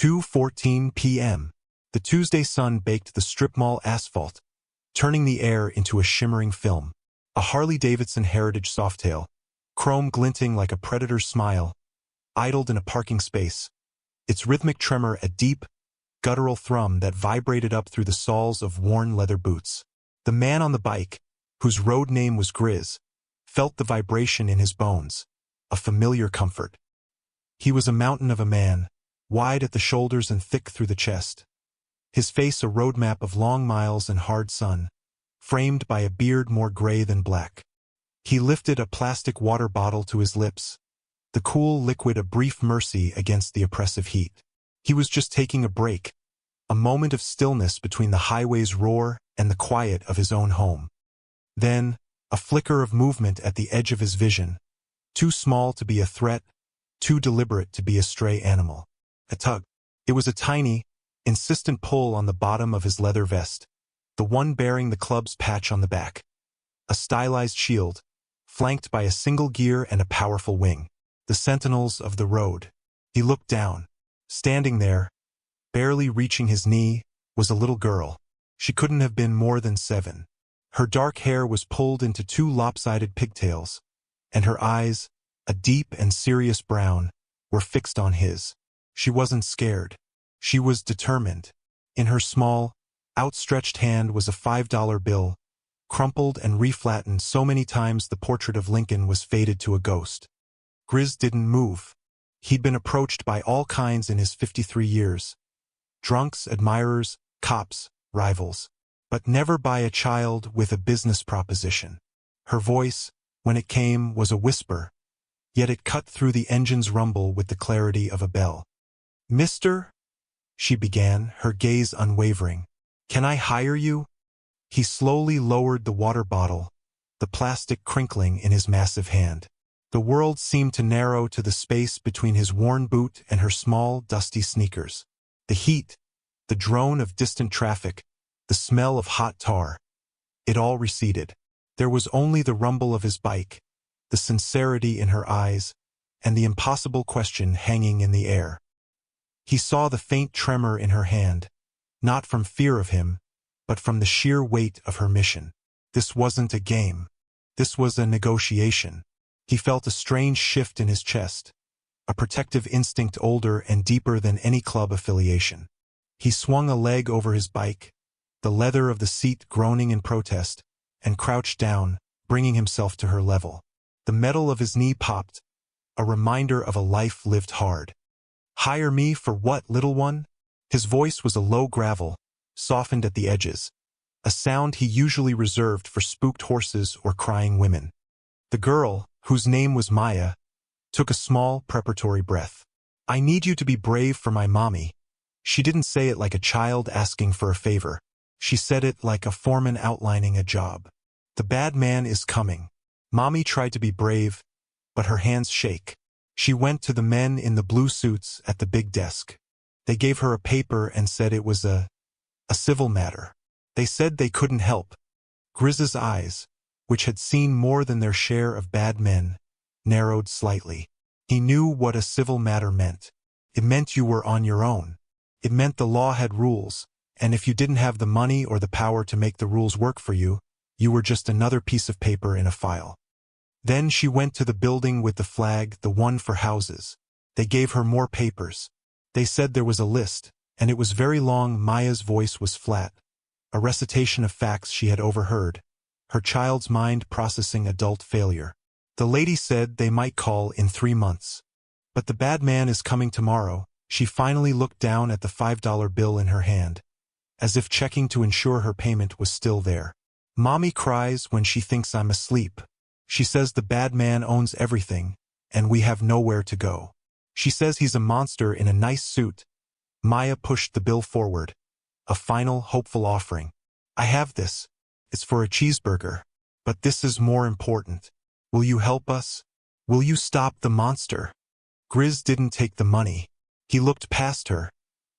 2:14 p.m. The Tuesday sun baked the strip mall asphalt, turning the air into a shimmering film. A Harley-Davidson Heritage Softail, chrome glinting like a predator's smile, idled in a parking space, its rhythmic tremor a deep, guttural thrum that vibrated up through the soles of worn leather boots. The man on the bike, whose road name was Grizz, felt the vibration in his bones, a familiar comfort. He was a mountain of a man, wide at the shoulders and thick through the chest. His face a roadmap of long miles and hard sun, framed by a beard more gray than black. He lifted a plastic water bottle to his lips, the cool liquid a brief mercy against the oppressive heat. He was just taking a break, a moment of stillness between the highway's roar and the quiet of his own home. Then, a flicker of movement at the edge of his vision, too small to be a threat, too deliberate to be a stray animal. A tug. It was a tiny, insistent pull on the bottom of his leather vest, the one bearing the club's patch on the back. A stylized shield, flanked by a single gear and a powerful wing. The sentinels of the road. He looked down. Standing there, barely reaching his knee, was a little girl. She couldn't have been more than 7. Her dark hair was pulled into 2 lopsided pigtails, and her eyes, a deep and serious brown, were fixed on his. She wasn't scared. She was determined. In her small, outstretched hand was a $5 bill, crumpled and reflattened so many times the portrait of Lincoln was faded to a ghost. Grizz didn't move. He'd been approached by all kinds in his 53 years. Drunks, admirers, cops, rivals. But never by a child with a business proposition. Her voice, when it came, was a whisper, yet it cut through the engine's rumble with the clarity of a bell. "Mister?" she began, her gaze unwavering. "Can I hire you?" He slowly lowered the water bottle, the plastic crinkling in his massive hand. The world seemed to narrow to the space between his worn boot and her small, dusty sneakers. The heat, the drone of distant traffic, the smell of hot tar. It all receded. There was only the rumble of his bike, the sincerity in her eyes, and the impossible question hanging in the air. He saw the faint tremor in her hand, not from fear of him, but from the sheer weight of her mission. This wasn't a game. This was a negotiation. He felt a strange shift in his chest, a protective instinct older and deeper than any club affiliation. He swung a leg over his bike, the leather of the seat groaning in protest, and crouched down, bringing himself to her level. The metal of his knee popped, a reminder of a life lived hard. "Hire me for what, little one?" His voice was a low gravel, softened at the edges, a sound he usually reserved for spooked horses or crying women. The girl, whose name was Maya, took a small, preparatory breath. "I need you to be brave for my mommy." She didn't say it like a child asking for a favor. She said it like a foreman outlining a job. "The bad man is coming." Mommy tried to be brave, but her hands shake. She went to the men in the blue suits at the big desk. They gave her a paper and said it was a civil matter. They said they couldn't help. Grizz's eyes, which had seen more than their share of bad men, narrowed slightly. He knew what a civil matter meant. It meant you were on your own. It meant the law had rules, and if you didn't have the money or the power to make the rules work for you, you were just another piece of paper in a file. Then she went to the building with the flag, the one for houses. They gave her more papers. They said there was a list, and it was very long. Maya's voice was flat, a recitation of facts she had overheard, her child's mind processing adult failure. The lady said they might call in 3 months. "But the bad man is coming tomorrow." She finally looked down at the $5 bill in her hand, as if checking to ensure her payment was still there. "Mommy cries when she thinks I'm asleep. She says the bad man owns everything, and we have nowhere to go. She says he's a monster in a nice suit." Maya pushed the bill forward, a final, hopeful offering. "I have this. It's for a cheeseburger. But this is more important. Will you help us? Will you stop the monster?" Grizz didn't take the money. He looked past her,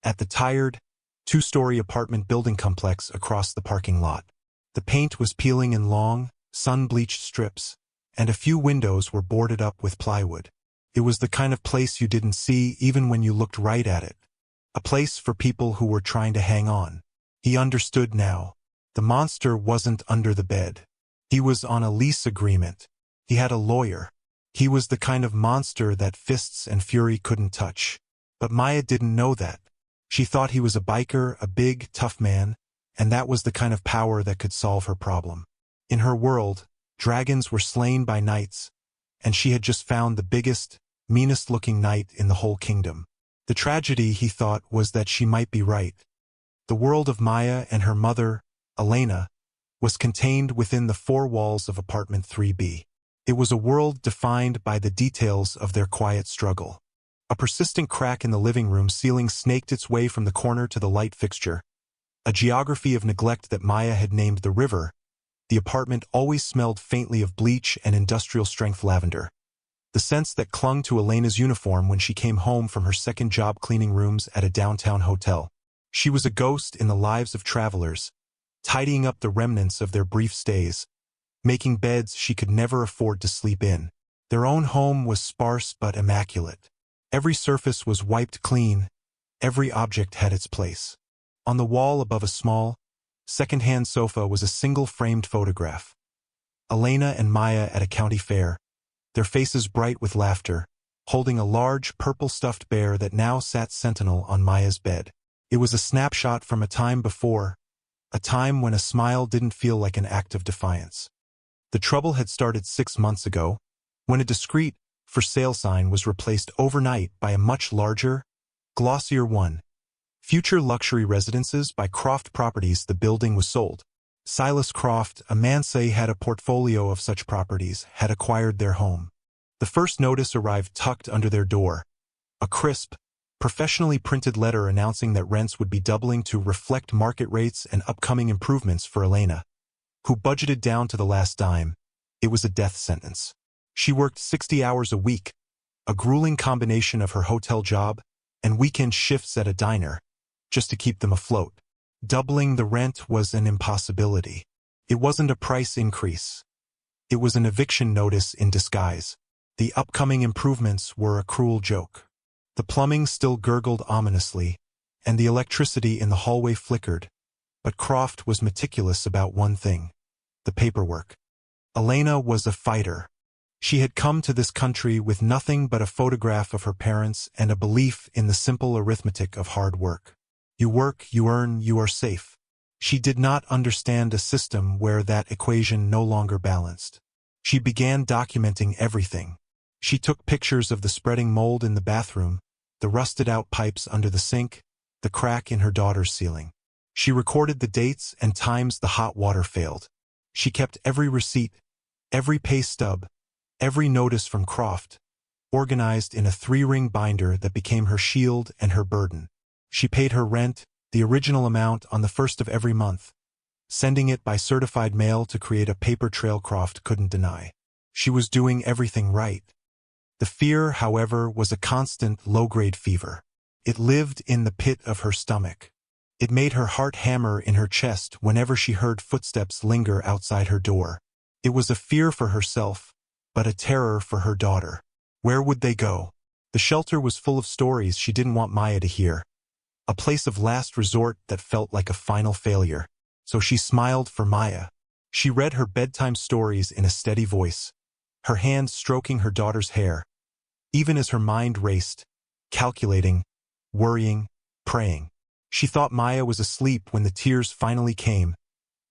at the tired, 2-story apartment building complex across the parking lot. The paint was peeling in long, sun-bleached strips, and a few windows were boarded up with plywood. It was the kind of place you didn't see even when you looked right at it. a place for people who were trying to hang on. He understood now. The monster wasn't under the bed. He was on a lease agreement. He had a lawyer. He was the kind of monster that fists and fury couldn't touch. But Maya didn't know that. She thought he was a biker, a big, tough man, and that was the kind of power that could solve her problem. In her world, dragons were slain by knights, and she had just found the biggest, meanest-looking knight in the whole kingdom. The tragedy, he thought, was that she might be right. The world of Maya and her mother, Elena, was contained within the four walls of apartment 3B. It was a world defined by the details of their quiet struggle. A persistent crack in the living room ceiling snaked its way from the corner to the light fixture. A geography of neglect that Maya had named the river. The apartment always smelled faintly of bleach and industrial-strength lavender. The scents that clung to Elena's uniform when she came home from her second job cleaning rooms at a downtown hotel. She was a ghost in the lives of travelers, tidying up the remnants of their brief stays, making beds she could never afford to sleep in. Their own home was sparse but immaculate. Every surface was wiped clean. Every object had its place. On the wall above a small, second-hand sofa was a single-framed photograph. Elena and Maya at a county fair, their faces bright with laughter, holding a large purple stuffed bear that now sat sentinel on Maya's bed. It was a snapshot from a time before, a time when a smile didn't feel like an act of defiance. The trouble had started 6 months ago, when a discreet for sale sign was replaced overnight by a much larger, glossier one. Future luxury residences by Croft Properties. The building was sold. Silas Croft, a Mansay, had a portfolio of such properties, had acquired their home. The first notice arrived tucked under their door. A crisp, professionally printed letter announcing that rents would be doubling to reflect market rates and upcoming improvements for Elena, who budgeted down to the last dime. It was a death sentence. She worked 60 hours a week, a grueling combination of her hotel job and weekend shifts at a diner, just to keep them afloat. Doubling the rent was an impossibility. It wasn't a price increase. It was an eviction notice in disguise. The upcoming improvements were a cruel joke. The plumbing still gurgled ominously, and the electricity in the hallway flickered, but Croft was meticulous about one thing: the paperwork. Elena was a fighter. She had come to this country with nothing but a photograph of her parents and a belief in the simple arithmetic of hard work. You work, you earn, you are safe. She did not understand a system where that equation no longer balanced. She began documenting everything. She took pictures of the spreading mold in the bathroom, the rusted-out pipes under the sink, the crack in her daughter's ceiling. She recorded the dates and times the hot water failed. She kept every receipt, every pay stub, every notice from Croft, organized in a 3-ring binder that became her shield and her burden. She paid her rent, the original amount, on the first of every month, sending it by certified mail to create a paper trail Croft couldn't deny. She was doing everything right. The fear, however, was a constant low-grade fever. It lived in the pit of her stomach. It made her heart hammer in her chest whenever she heard footsteps linger outside her door. It was a fear for herself, but a terror for her daughter. Where would they go? The shelter was full of stories she didn't want Maya to hear. A place of last resort that felt like a final failure. So she smiled for Maya. She read her bedtime stories in a steady voice, her hand stroking her daughter's hair, even as her mind raced, calculating, worrying, praying. She thought Maya was asleep when the tears finally came,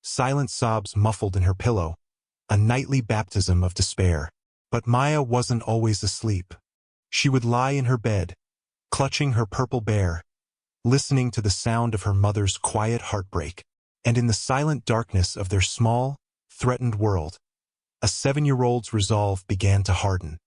silent sobs muffled in her pillow, a nightly baptism of despair. But Maya wasn't always asleep. She would lie in her bed, clutching her purple bear, listening to the sound of her mother's quiet heartbreak. And in the silent darkness of their small, threatened world, a 7-year-old's resolve began to harden.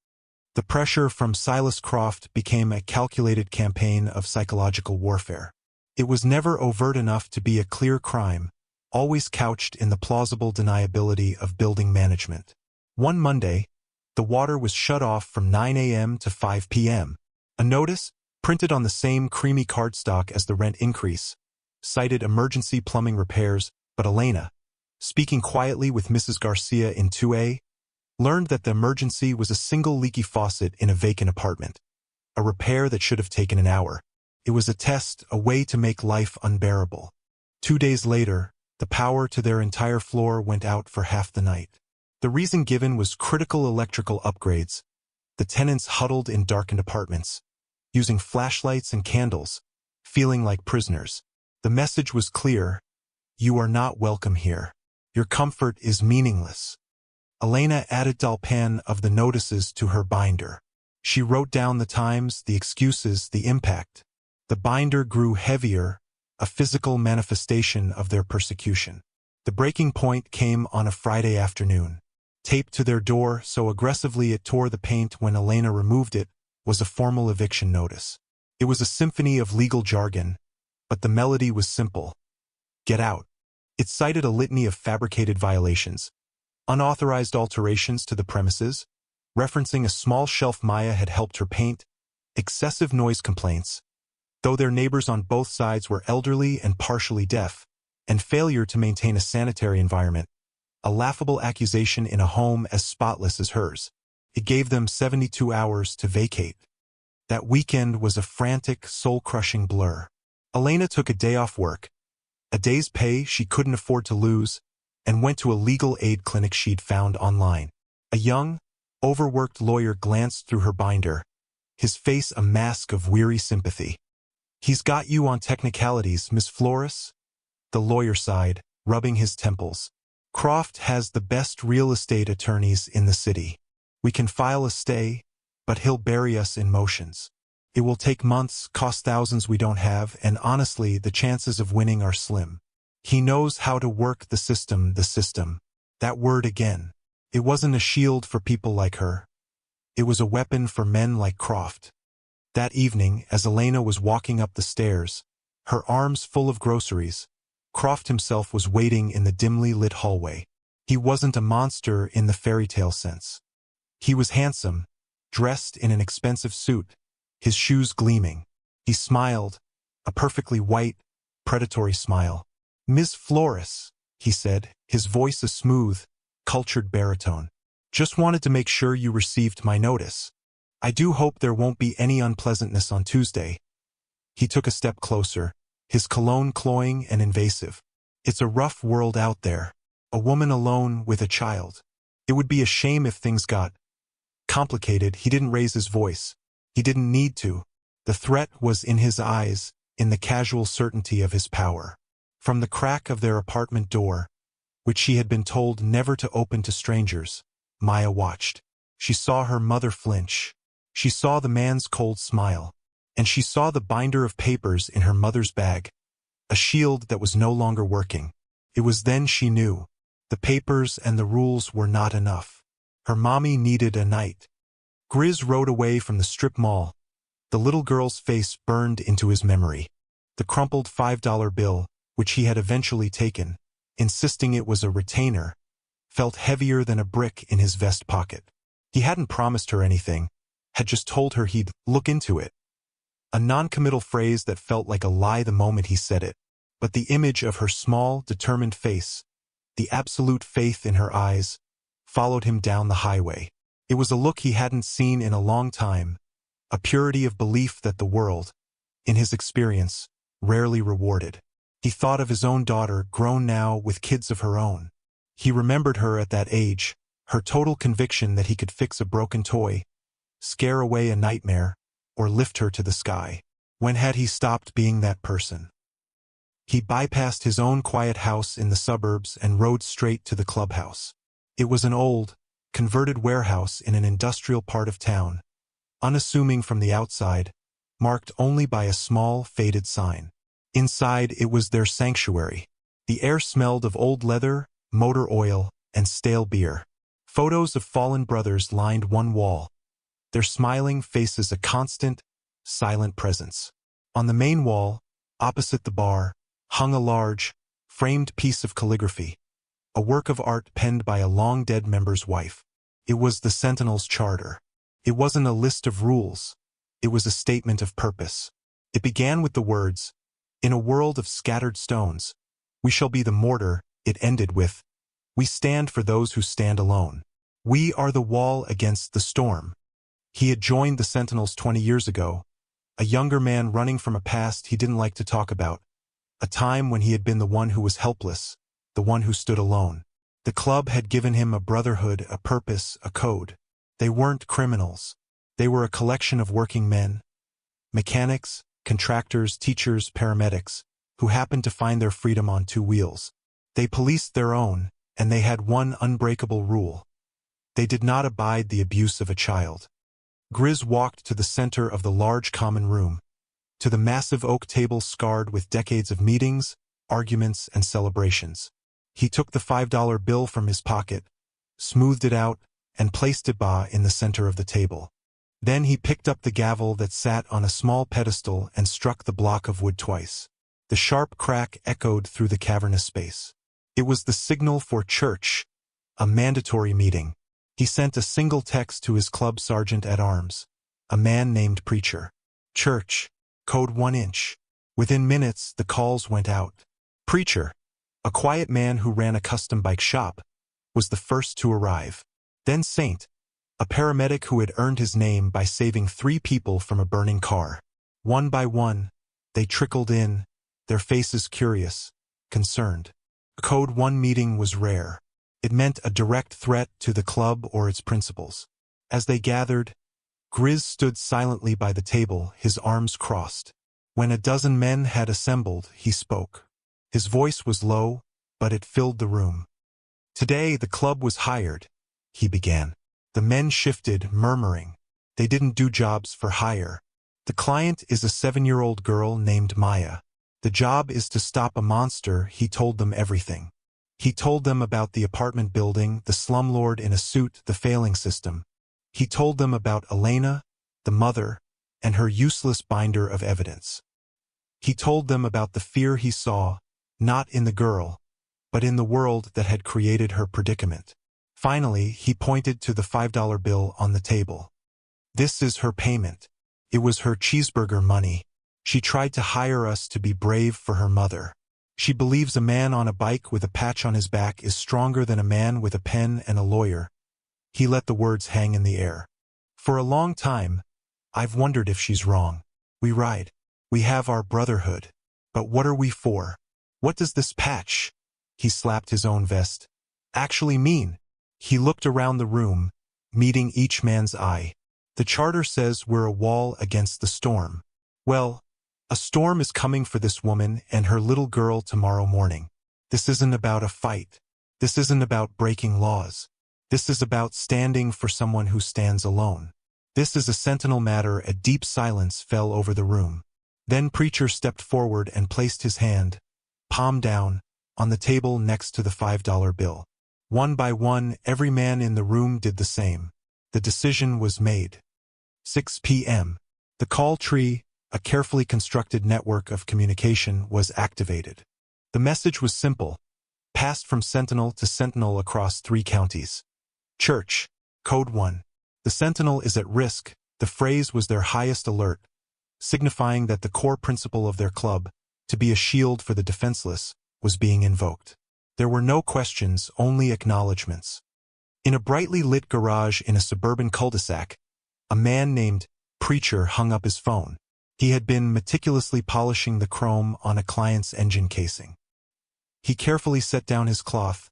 The pressure from Silas Croft became a calculated campaign of psychological warfare. It was never overt enough to be a clear crime, always couched in the plausible deniability of building management. One Monday, the water was shut off from 9 a.m. to 5 p.m. A notice, printed on the same creamy cardstock as the rent increase, cited emergency plumbing repairs, but Elena, speaking quietly with Mrs. Garcia in 2A, learned that the emergency was a single leaky faucet in a vacant apartment, a repair that should have taken an hour. It was a test, a way to make life unbearable. 2 days later, the power to their entire floor went out for half the night. The reason given was critical electrical upgrades. The tenants huddled in darkened apartments, using flashlights and candles, feeling like prisoners. The message was clear: you are not welcome here. Your comfort is meaningless. Elena added Dalpan of the notices to her binder. She wrote down the times, the excuses, the impact. The binder grew heavier, a physical manifestation of their persecution. The breaking point came on a Friday afternoon. Taped to their door so aggressively it tore the paint when Elena removed it was a formal eviction notice. It was a symphony of legal jargon, but the melody was simple. Get out. It cited a litany of fabricated violations, unauthorized alterations to the premises, referencing a small shelf Maya had helped her paint, excessive noise complaints, though their neighbors on both sides were elderly and partially deaf, and failure to maintain a sanitary environment, a laughable accusation in a home as spotless as hers. It gave them 72 hours to vacate. That weekend was a frantic, soul-crushing blur. Elena took a day off work, a day's pay she couldn't afford to lose, and went to a legal aid clinic she'd found online. A young, overworked lawyer glanced through her binder, his face a mask of weary sympathy. "He's got you on technicalities, Miss Flores?" The lawyer sighed, rubbing his temples. "Croft has the best real estate attorneys in the city. We can file a stay, but he'll bury us in motions. It will take months, cost thousands we don't have, and honestly, the chances of winning are slim. He knows how to work the system. That word again. It wasn't a shield for people like her. It was a weapon for men like Croft." That evening, as Elena was walking up the stairs, her arms full of groceries, Croft himself was waiting in the dimly lit hallway. He wasn't a monster in the fairy tale sense. He was handsome, dressed in an expensive suit, his shoes gleaming. He smiled, a perfectly white, predatory smile. "Miss Flores," he said, his voice a smooth, cultured baritone. "Just wanted to make sure you received my notice. I do hope there won't be any unpleasantness on Tuesday." He took a step closer, his cologne cloying and invasive. "It's a rough world out there. A woman alone with a child. It would be a shame if things got complicated." He didn't raise his voice. He didn't need to. The threat was in his eyes, in the casual certainty of his power. From the crack of their apartment door, which she had been told never to open to strangers, Maya watched. She saw her mother flinch. She saw the man's cold smile. And she saw the binder of papers in her mother's bag, a shield that was no longer working. It was then she knew. The papers and the rules were not enough. Her mommy needed a night. Grizz rode away from the strip mall. The little girl's face burned into his memory. The crumpled $5 bill, which he had eventually taken, insisting it was a retainer, felt heavier than a brick in his vest pocket. He hadn't promised her anything, had just told her he'd look into it. A non-committal phrase that felt like a lie the moment he said it. But the image of her small, determined face, the absolute faith in her eyes, followed him down the highway. It was a look he hadn't seen in a long time, a purity of belief that the world, in his experience, rarely rewarded. He thought of his own daughter, grown now with kids of her own. He remembered her at that age, her total conviction that he could fix a broken toy, scare away a nightmare, or lift her to the sky. When had he stopped being that person? He bypassed his own quiet house in the suburbs and rode straight to the clubhouse. It was an old, converted warehouse in an industrial part of town, unassuming from the outside, marked only by a small, faded sign. Inside, it was their sanctuary. The air smelled of old leather, motor oil, and stale beer. Photos of fallen brothers lined one wall, their smiling faces a constant, silent presence. On the main wall, opposite the bar, hung a large, framed piece of calligraphy, a work of art penned by a long-dead member's wife. It was the Sentinel's charter. It wasn't a list of rules. It was a statement of purpose. It began with the words, "In a world of scattered stones, we shall be the mortar." It ended with, "We stand for those who stand alone. We are the wall against the storm." He had joined the Sentinels 20 years ago, a younger man running from a past he didn't like to talk about, a time when he had been the one who was helpless, the one who stood alone. The club had given him a brotherhood, a purpose, a code. They weren't criminals. They were a collection of working men, mechanics, contractors, teachers, paramedics, who happened to find their freedom on two wheels. They policed their own, and they had one unbreakable rule. They did not abide the abuse of a child. Grizz walked to the center of the large common room, to the massive oak table scarred with decades of meetings, arguments, and celebrations. He took the $5 bill from his pocket, smoothed it out, and placed it in the center of the table. Then he picked up the gavel that sat on a small pedestal and struck the block of wood twice. The sharp crack echoed through the cavernous space. It was the signal for church, a mandatory meeting. He sent a single text to his club sergeant-at-arms, a man named Preacher. Church, code 1 inch. Within minutes, the calls went out. Preacher, a quiet man who ran a custom bike shop, was the first to arrive. Then Saint, a paramedic who had earned his name by saving 3 people from a burning car. One by one, they trickled in, their faces curious, concerned. A Code 1 meeting was rare. It meant a direct threat to the club or its principals. As they gathered, Grizz stood silently by the table, his arms crossed. When a dozen men had assembled, he spoke. His voice was low, but it filled the room. Today the club was hired, he began. The men shifted, murmuring. They didn't do jobs for hire. The client is a 7-year-old girl named Maya. The job is to stop a monster. He told them everything. He told them about the apartment building, the slumlord in a suit, the failing system. He told them about Elena, the mother, and her useless binder of evidence. He told them about the fear he saw, not in the girl, but in the world that had created her predicament. Finally, he pointed to the $5 bill on the table. This is her payment. It was her cheeseburger money. She tried to hire us to be brave for her mother. She believes a man on a bike with a patch on his back is stronger than a man with a pen and a lawyer. He let the words hang in the air. For a long time, I've wondered if she's wrong. We ride. We have our brotherhood. But what are we for? What does this patch, he slapped his own vest, actually mean? He looked around the room, meeting each man's eye. The charter says we're a wall against the storm. Well, a storm is coming for this woman and her little girl tomorrow morning. This isn't about a fight. This isn't about breaking laws. This is about standing for someone who stands alone. This is a sentinel matter. A deep silence fell over the room. Then Preacher stepped forward and placed his hand, palm down, on the table next to the $5 bill. One by one, every man in the room did the same. The decision was made. 6 p.m. The call tree, a carefully constructed network of communication, was activated. The message was simple, passed from sentinel to sentinel across 3 counties. Church, Code 1. The sentinel is at risk. The phrase was their highest alert, signifying that the core principle of their club, to be a shield for the defenseless, was being invoked. There were no questions, only acknowledgments. In a brightly lit garage in a suburban cul-de-sac, a man named Preacher hung up his phone. He had been meticulously polishing the chrome on a client's engine casing. He carefully set down his cloth,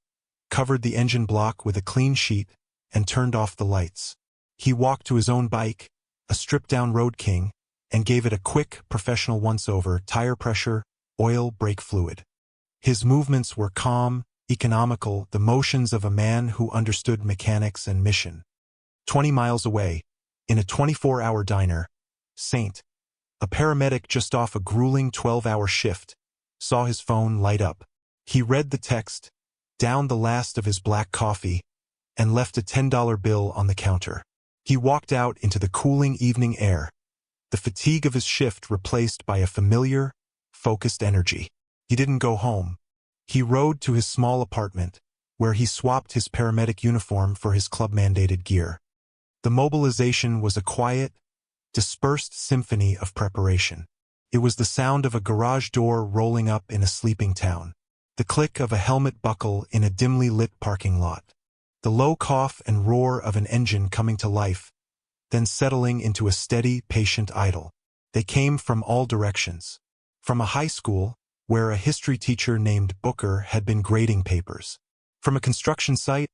covered the engine block with a clean sheet, and turned off the lights. He walked to his own bike, a stripped-down Road King, and gave it a quick, professional once-over: tire pressure, oil, brake fluid. His movements were calm, economical, the motions of a man who understood mechanics and mission. 20 miles away, in a 24-hour diner, Saint, a paramedic just off a grueling 12-hour shift, saw his phone light up. He read the text, downed the last of his black coffee, and left a $10 bill on the counter. He walked out into the cooling evening air, the fatigue of his shift replaced by a familiar, focused energy. He didn't go home. He rode to his small apartment, where he swapped his paramedic uniform for his club-mandated gear. The mobilization was a quiet, dispersed symphony of preparation. It was the sound of a garage door rolling up in a sleeping town, the click of a helmet buckle in a dimly lit parking lot, the low cough and roar of an engine coming to life, then settling into a steady, patient idle. They came from all directions. From a high school, where a history teacher named Booker had been grading papers. From a construction site,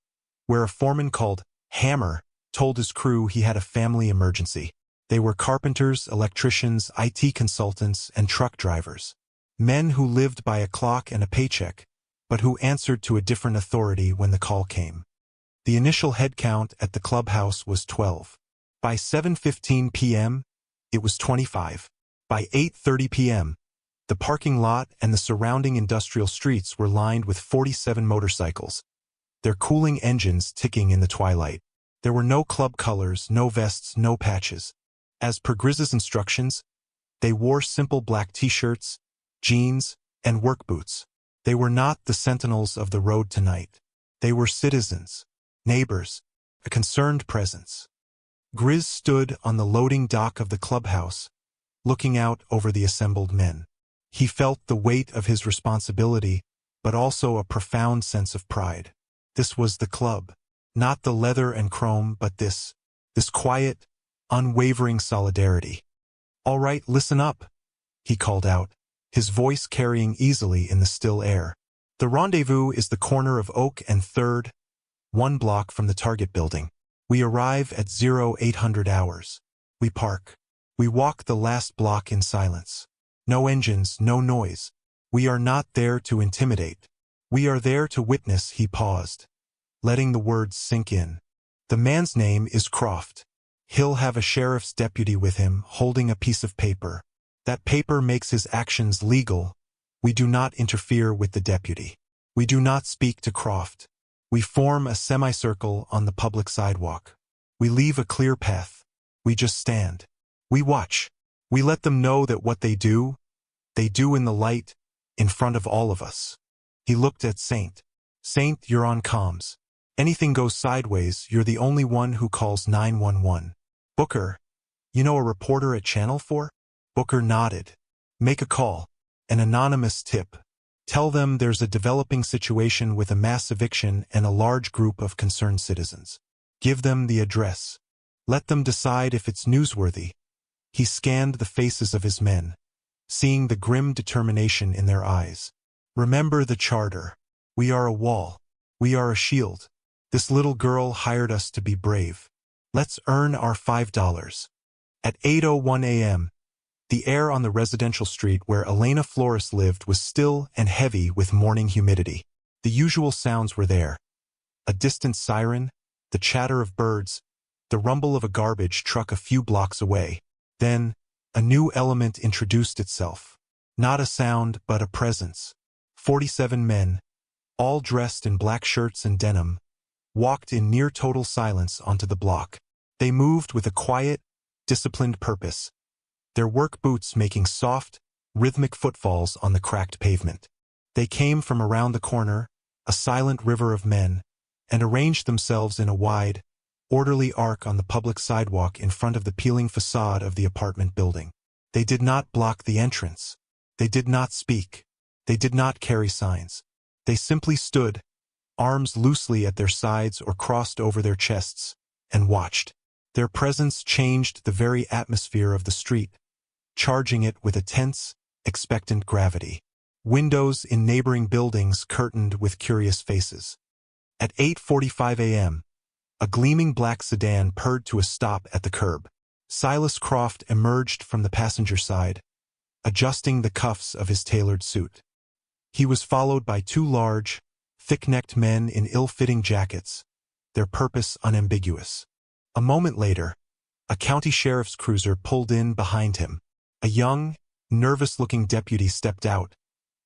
where a foreman called Hammer told his crew he had a family emergency. They were carpenters, electricians, IT consultants, and truck drivers. Men who lived by a clock and a paycheck, but who answered to a different authority when the call came. The initial head count at the clubhouse was 12. By 7:15 p.m., it was 25. By 8:30 p.m., the parking lot and the surrounding industrial streets were lined with 47 motorcycles, their cooling engines ticking in the twilight. There were no club colors, no vests, no patches. As per Grizz's instructions, they wore simple black t-shirts, jeans, and work boots. They were not the sentinels of the road tonight. They were citizens, neighbors, a concerned presence. Grizz stood on the loading dock of the clubhouse, looking out over the assembled men. He felt the weight of his responsibility, but also a profound sense of pride. This was the club. Not the leather and chrome, but this quiet, unwavering solidarity. "All right, listen up," he called out, his voice carrying easily in the still air. "The rendezvous is the corner of Oak and 3rd, 1 block from the Target building. We arrive at 0800 hours. We park. We walk the last block in silence. No engines, no noise. We are not there to intimidate. We are there to witness." He paused, letting the words sink in. "The man's name is Croft. He'll have a sheriff's deputy with him, holding a piece of paper. That paper makes his actions legal. We do not interfere with the deputy. We do not speak to Croft. We form a semicircle on the public sidewalk. We leave a clear path. We just stand. We watch. We let them know that what they do in the light, in front of all of us." He looked at Saint. "Saint, you're on comms. Anything goes sideways, you're the only one who calls 911. Booker, you know a reporter at Channel 4? Booker nodded. "Make a call. An anonymous tip. Tell them there's a developing situation with a mass eviction and a large group of concerned citizens. Give them the address. Let them decide if it's newsworthy." He scanned the faces of his men, seeing the grim determination in their eyes. "Remember the charter. We are a wall. We are a shield. This little girl hired us to be brave. Let's earn our $5. At 8:01 a.m., the air on the residential street where Elena Flores lived was still and heavy with morning humidity. The usual sounds were there. A distant siren, the chatter of birds, the rumble of a garbage truck a few blocks away. Then, a new element introduced itself. Not a sound, but a presence. 47 men, all dressed in black shirts and denim, walked in near total silence onto the block. They moved with a quiet, disciplined purpose, their work boots making soft, rhythmic footfalls on the cracked pavement. They came from around the corner, a silent river of men, and arranged themselves in a wide, orderly arc on the public sidewalk in front of the peeling facade of the apartment building. They did not block the entrance. They did not speak. They did not carry signs. They simply stood, arms loosely at their sides or crossed over their chests, and watched. Their presence changed the very atmosphere of the street, charging it with a tense, expectant gravity. Windows in neighboring buildings curtained with curious faces. At 8:45 a.m., a gleaming black sedan purred to a stop at the curb. Silas Croft emerged from the passenger side, adjusting the cuffs of his tailored suit. He was followed by 2 large, thick-necked men in ill-fitting jackets, their purpose unambiguous. A moment later, a county sheriff's cruiser pulled in behind him. A young, nervous-looking deputy stepped out,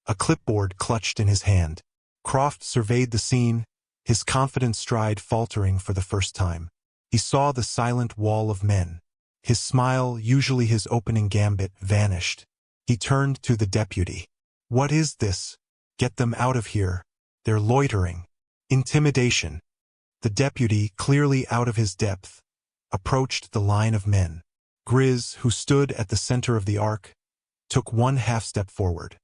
a clipboard clutched in his hand. Croft surveyed the scene, his confident stride faltering for the first time. He saw the silent wall of men. His smile, usually his opening gambit, vanished. He turned to the deputy. "What is this? Get them out of here. They're loitering." Intimidation. The deputy, clearly out of his depth, approached the line of men. Grizz, who stood at the center of the arc, took 1 half-step forward.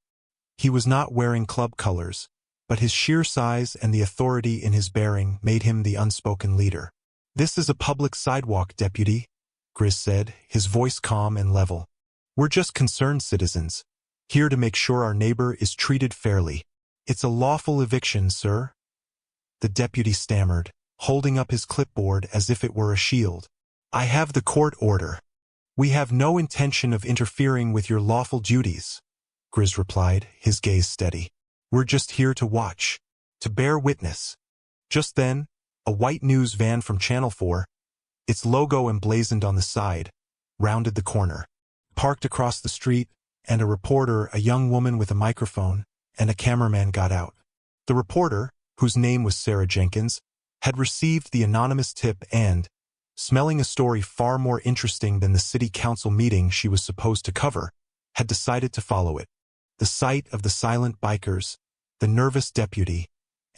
He was not wearing club colors, but his sheer size and the authority in his bearing made him the unspoken leader. "This is a public sidewalk, deputy," Grizz said, his voice calm and level. We're just concerned citizens, here to make sure our neighbor is treated fairly. It's a lawful eviction, sir, the deputy stammered, holding up his clipboard as if it were a shield. I have the court order. We have no intention of interfering with your lawful duties, Grizz replied, his gaze steady. We're just here to watch, to bear witness. Just then, a white news van from Channel 4, its logo emblazoned on the side, rounded the corner. Parked across the street, and a reporter, a young woman with a microphone, and a cameraman got out. The reporter, whose name was Sarah Jenkins, had received the anonymous tip and, smelling a story far more interesting than the city council meeting she was supposed to cover, had decided to follow it. The sight of the silent bikers, the nervous deputy,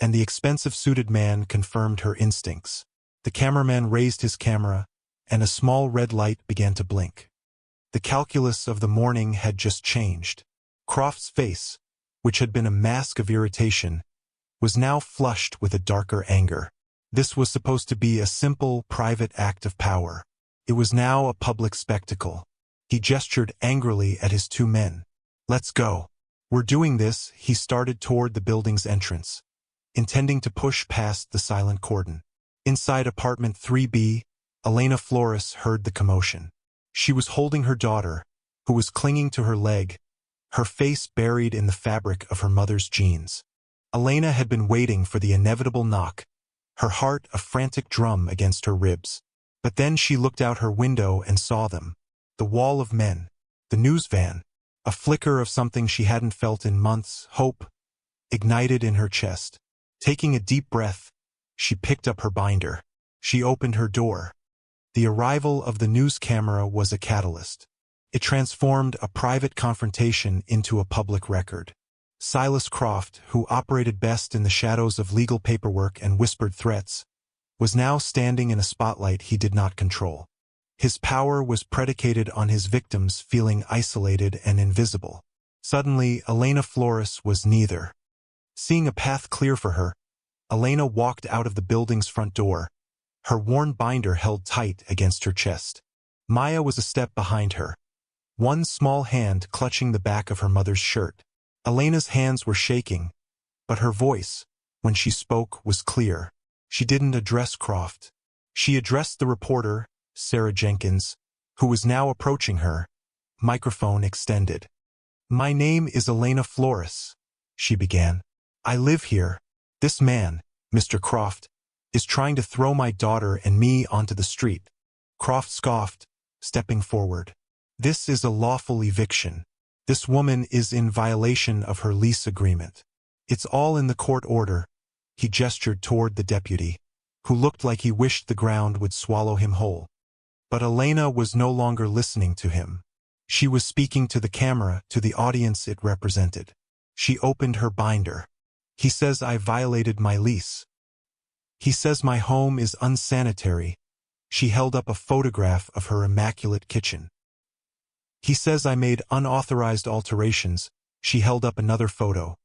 and the expensive suited man confirmed her instincts. The cameraman raised his camera, and a small red light began to blink. The calculus of the morning had just changed. Croft's face, which had been a mask of irritation, was now flushed with a darker anger. This was supposed to be a simple, private act of power. It was now a public spectacle. He gestured angrily at his two men. Let's go. We're doing this. He started toward the building's entrance, intending to push past the silent cordon. Inside apartment 3B, Elena Flores heard the commotion. She was holding her daughter, who was clinging to her leg, her face buried in the fabric of her mother's jeans. Elena had been waiting for the inevitable knock, her heart a frantic drum against her ribs. But then she looked out her window and saw them. The wall of men, the news van, a flicker of something she hadn't felt in months, hope, ignited in her chest. Taking a deep breath, she picked up her binder. She opened her door. The arrival of the news camera was a catalyst. It transformed a private confrontation into a public record. Silas Croft, who operated best in the shadows of legal paperwork and whispered threats, was now standing in a spotlight he did not control. His power was predicated on his victims feeling isolated and invisible. Suddenly, Elena Flores was neither. Seeing a path clear for her, Elena walked out of the building's front door, her worn binder held tight against her chest. Maya was a step behind her, one small hand clutching the back of her mother's shirt. Elena's hands were shaking, but her voice, when she spoke, was clear. She didn't address Croft. She addressed the reporter, Sarah Jenkins, who was now approaching her, microphone extended. My name is Elena Flores, she began. I live here. This man, Mr. Croft, is trying to throw my daughter and me onto the street. Croft scoffed, stepping forward. This is a lawful eviction. This woman is in violation of her lease agreement. It's all in the court order. He gestured toward the deputy, who looked like he wished the ground would swallow him whole. But Elena was no longer listening to him. She was speaking to the camera, to the audience it represented. She opened her binder. He says I violated my lease. He says my home is unsanitary. She held up a photograph of her immaculate kitchen. He says I made unauthorized alterations. She held up another photo.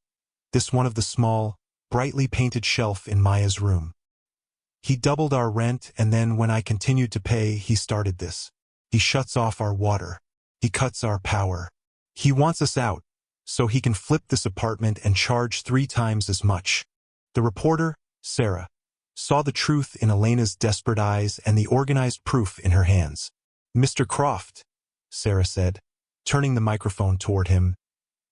This one of the small, brightly painted shelf in Maya's room. He doubled our rent, and then when I continued to pay, he started this. He shuts off our water. He cuts our power. He wants us out, so he can flip this apartment and charge 3 times as much. The reporter, Sarah, saw the truth in Elena's desperate eyes and the organized proof in her hands. Mr. Croft, Sarah said, turning the microphone toward him,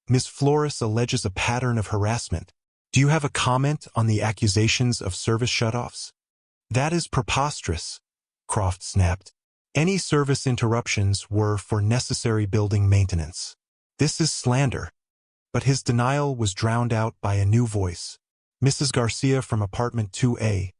Ms. Flores alleges a pattern of harassment. Do you have a comment on the accusations of service shutoffs? That is preposterous, Croft snapped. Any service interruptions were for necessary building maintenance. This is slander. But his denial was drowned out by a new voice. Mrs. Garcia from apartment 2A,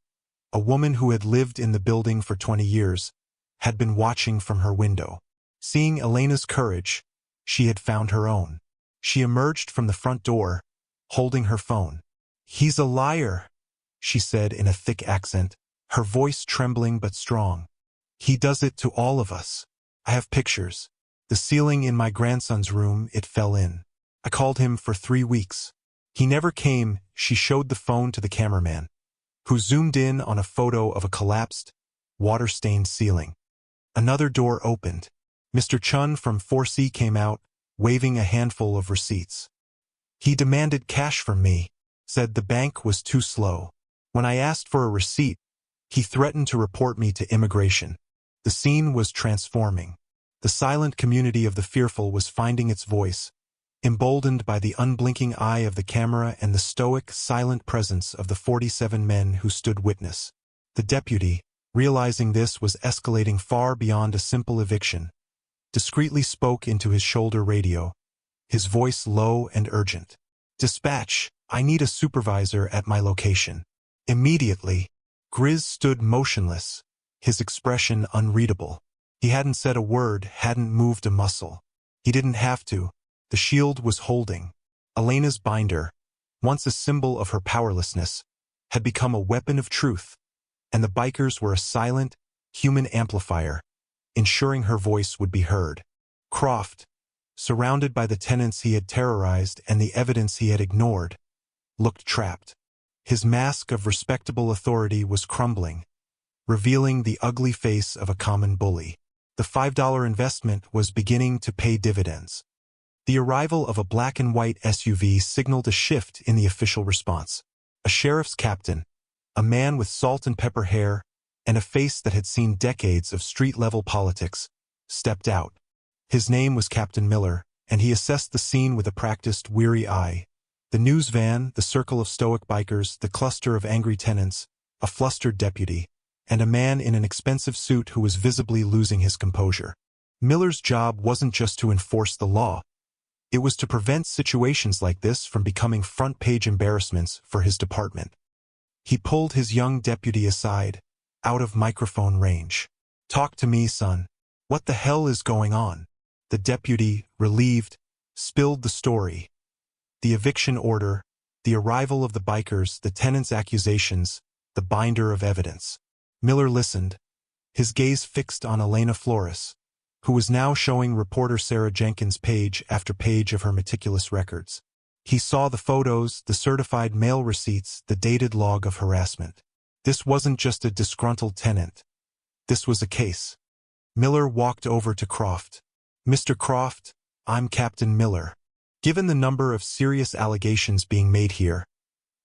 a woman who had lived in the building for 20 years, had been watching from her window. Seeing Elena's courage, she had found her own. She emerged from the front door, holding her phone. He's a liar, she said in a thick accent, her voice trembling but strong. He does it to all of us. I have pictures. The ceiling in my grandson's room, it fell in. I called him for 3 weeks. He never came. She showed the phone to the cameraman, who zoomed in on a photo of a collapsed, water-stained ceiling. Another door opened. Mr. Chun from 4C came out, waving a handful of receipts. He demanded cash from me, said the bank was too slow. When I asked for a receipt, he threatened to report me to immigration. The scene was transforming. The silent community of the fearful was finding its voice, emboldened by the unblinking eye of the camera and the stoic, silent presence of the 47 men who stood witness. The deputy, realizing this was escalating far beyond a simple eviction, discreetly spoke into his shoulder radio, his voice low and urgent. "Dispatch, I need a supervisor at my location." Immediately, Grizz stood motionless, his expression unreadable. He hadn't said a word, hadn't moved a muscle. He didn't have to. The shield was holding. Elena's binder, once a symbol of her powerlessness, had become a weapon of truth, and the bikers were a silent, human amplifier, ensuring her voice would be heard. Croft, surrounded by the tenants he had terrorized and the evidence he had ignored, looked trapped. His mask of respectable authority was crumbling, revealing the ugly face of a common bully. The $5 investment was beginning to pay dividends. The arrival of a black and white SUV signaled a shift in the official response. A sheriff's captain, a man with salt and pepper hair, and a face that had seen decades of street-level politics, stepped out. His name was Captain Miller, and he assessed the scene with a practiced, weary eye. The news van, the circle of stoic bikers, the cluster of angry tenants, a flustered deputy, and a man in an expensive suit who was visibly losing his composure. Miller's job wasn't just to enforce the law. It was to prevent situations like this from becoming front-page embarrassments for his department. He pulled his young deputy aside, out of microphone range. "Talk to me, son. What the hell is going on?" The deputy, relieved, spilled the story. The eviction order, the arrival of the bikers, the tenants' accusations, the binder of evidence. Miller listened, his gaze fixed on Elena Flores, who was now showing reporter Sarah Jenkins page after page of her meticulous records. He saw the photos, the certified mail receipts, the dated log of harassment. This wasn't just a disgruntled tenant. This was a case. Miller walked over to Croft. "Mr. Croft, I'm Captain Miller. Given the number of serious allegations being made here,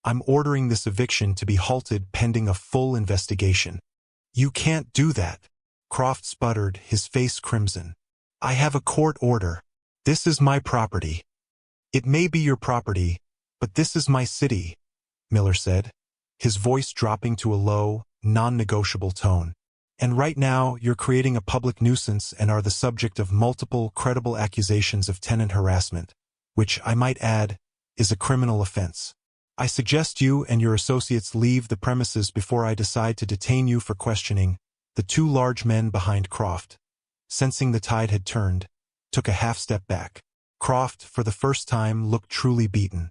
I'm ordering this eviction to be halted pending a full investigation." "You can't do that," Croft sputtered, his face crimson. "I have a court order. This is my property." "It may be your property, but this is my city," Miller said, his voice dropping to a low, non-negotiable tone. "And right now, you're creating a public nuisance and are the subject of multiple credible accusations of tenant harassment, which, I might add, is a criminal offense. I suggest you and your associates leave the premises before I decide to detain you for questioning." The two large men behind Croft, sensing the tide had turned, took a half-step back. Croft, for the first time, looked truly beaten.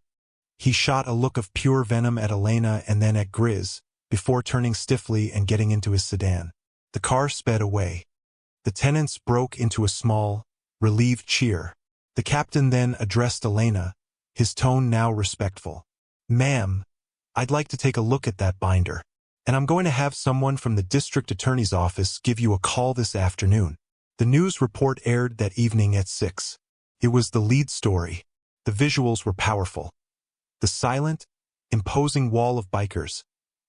He shot a look of pure venom at Elena and then at Grizz, before turning stiffly and getting into his sedan. The car sped away. The tenants broke into a small, relieved cheer. The captain then addressed Elena, his tone now respectful. "Ma'am, I'd like to take a look at that binder. And I'm going to have someone from the district attorney's office give you a call this afternoon." The news report aired that evening at 6. It was the lead story. The visuals were powerful. The silent, imposing wall of bikers,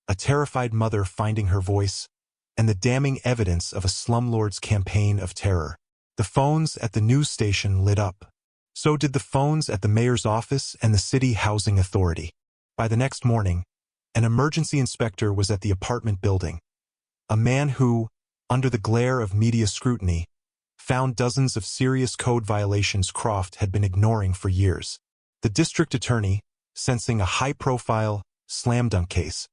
a terrified mother finding her voice, and the damning evidence of a slumlord's campaign of terror. The phones at the news station lit up. So did the phones at the mayor's office and the city housing authority. By the next morning, an emergency inspector was at the apartment building. A man who, under the glare of media scrutiny, found dozens of serious code violations Croft had been ignoring for years. The district attorney, sensing a high-profile, slam-dunk case,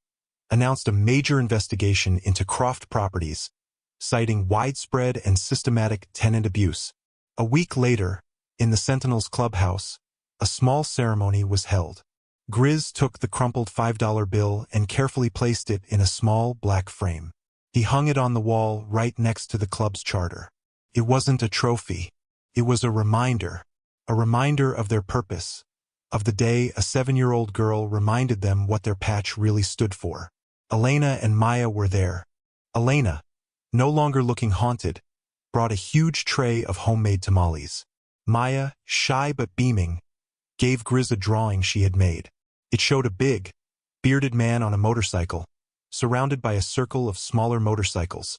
announced a major investigation into Croft properties, citing widespread and systematic tenant abuse. A week later, in the Sentinel's clubhouse, a small ceremony was held. Grizz took the crumpled $5 bill and carefully placed it in a small black frame. He hung it on the wall right next to the club's charter. It wasn't a trophy. It was a reminder of their purpose, of the day a 7-year-old girl reminded them what their patch really stood for. Elena and Maya were there. Elena, no longer looking haunted, brought a huge tray of homemade tamales. Maya, shy but beaming, gave Grizz a drawing she had made. It showed a big, bearded man on a motorcycle, surrounded by a circle of smaller motorcycles,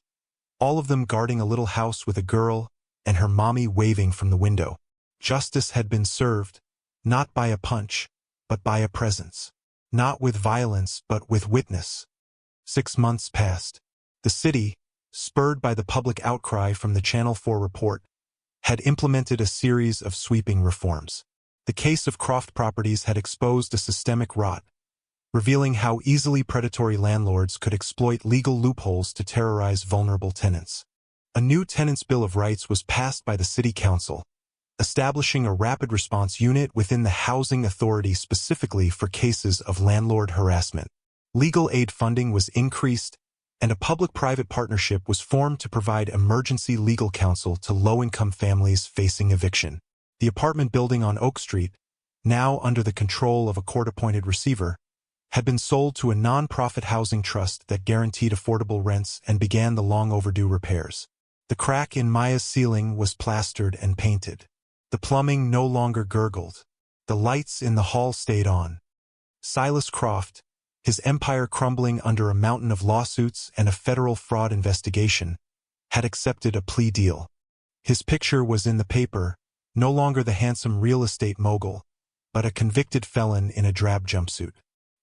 all of them guarding a little house with a girl and her mommy waving from the window. Justice had been served, not by a punch, but by a presence. Not with violence, but with witness. 6 months passed. The city, spurred by the public outcry from the Channel 4 report, had implemented a series of sweeping reforms. The case of Croft Properties had exposed a systemic rot, revealing how easily predatory landlords could exploit legal loopholes to terrorize vulnerable tenants. A new Tenants' Bill of Rights was passed by the City Council, establishing a rapid response unit within the Housing Authority specifically for cases of landlord harassment. Legal aid funding was increased, and a public-private partnership was formed to provide emergency legal counsel to low-income families facing eviction. The apartment building on Oak Street, now under the control of a court-appointed receiver, had been sold to a non-profit housing trust that guaranteed affordable rents and began the long-overdue repairs. The crack in Maya's ceiling was plastered and painted. The plumbing no longer gurgled. The lights in the hall stayed on. Silas Croft, his empire crumbling under a mountain of lawsuits and a federal fraud investigation, had accepted a plea deal. His picture was in the paper, no longer the handsome real estate mogul, but a convicted felon in a drab jumpsuit.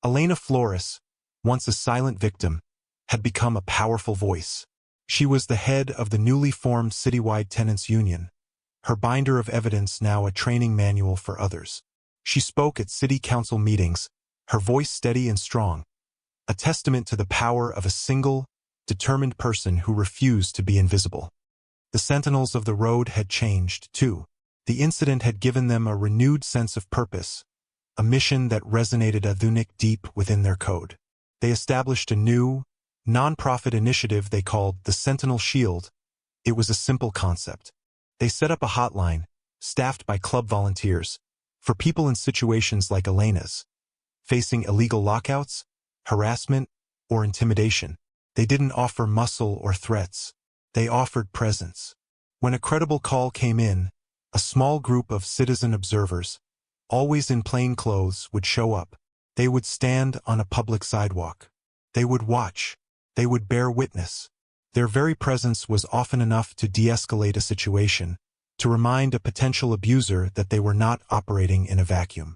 Elena Flores, once a silent victim, had become a powerful voice. She was the head of the newly formed citywide tenants union, her binder of evidence now a training manual for others. She spoke at city council meetings, her voice steady and strong, a testament to the power of a single, determined person who refused to be invisible. The sentinels of the road had changed, too. The incident had given them a renewed sense of purpose, a mission that resonated authentic deep within their code. They established a new, non-profit initiative they called the Sentinel Shield. It was a simple concept. They set up a hotline, staffed by club volunteers, for people in situations like Elena's, facing illegal lockouts, harassment, or intimidation. They didn't offer muscle or threats. They offered presence. When a credible call came in, a small group of citizen observers, always in plain clothes, would show up. They would stand on a public sidewalk. They would watch. They would bear witness. Their very presence was often enough to de-escalate a situation, to remind a potential abuser that they were not operating in a vacuum.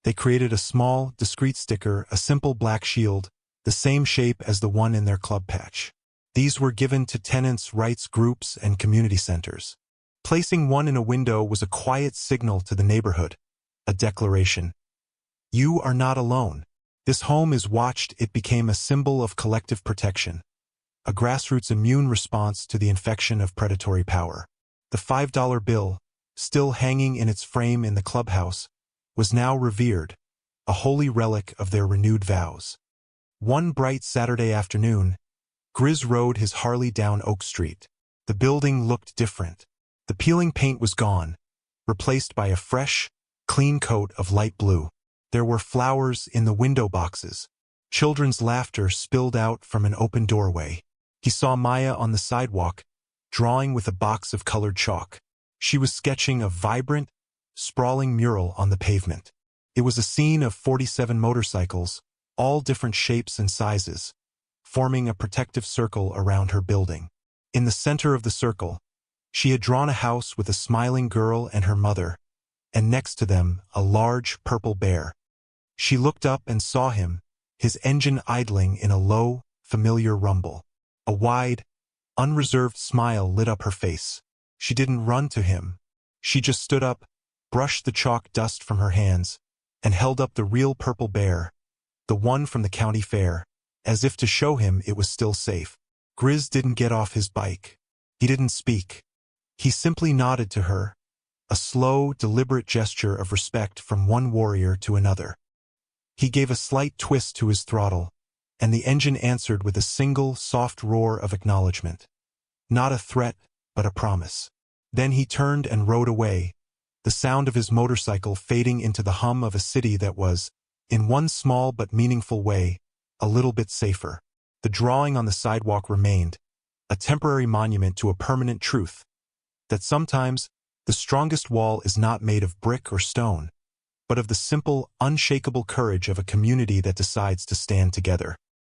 They created a small, discreet sticker, a simple black shield, the same shape as the one in their club patch. These were given to tenants' rights groups and community centers. Placing one in a window was a quiet signal to the neighborhood, a declaration. You are not alone. This home is watched. It became a symbol of collective protection, a grassroots immune response to the infection of predatory power. The $5 bill, still hanging in its frame in the clubhouse, was now revered, a holy relic of their renewed vows. One bright Saturday afternoon, Grizz rode his Harley down Oak Street. The building looked different. The peeling paint was gone, replaced by a fresh, clean coat of light blue. There were flowers in the window boxes. Children's laughter spilled out from an open doorway. He saw Maya on the sidewalk, drawing with a box of colored chalk. She was sketching a vibrant, sprawling mural on the pavement. It was a scene of 47 motorcycles, all different shapes and sizes, forming a protective circle around her building. In the center of the circle, she had drawn a house with a smiling girl and her mother, and next to them, a large purple bear. She looked up and saw him, his engine idling in a low, familiar rumble. A wide, unreserved smile lit up her face. She didn't run to him. She just stood up, brushed the chalk dust from her hands, and held up the real purple bear, the one from the county fair, as if to show him it was still safe. Grizz didn't get off his bike. He didn't speak. He simply nodded to her, a slow, deliberate gesture of respect from one warrior to another. He gave a slight twist to his throttle, and the engine answered with a single, soft roar of acknowledgement. Not a threat, but a promise. Then he turned and rode away, the sound of his motorcycle fading into the hum of a city that was, in one small but meaningful way, a little bit safer. The drawing on the sidewalk remained, a temporary monument to a permanent truth, that sometimes the strongest wall is not made of brick or stone, but of the simple, unshakable courage of a community that decides to stand together.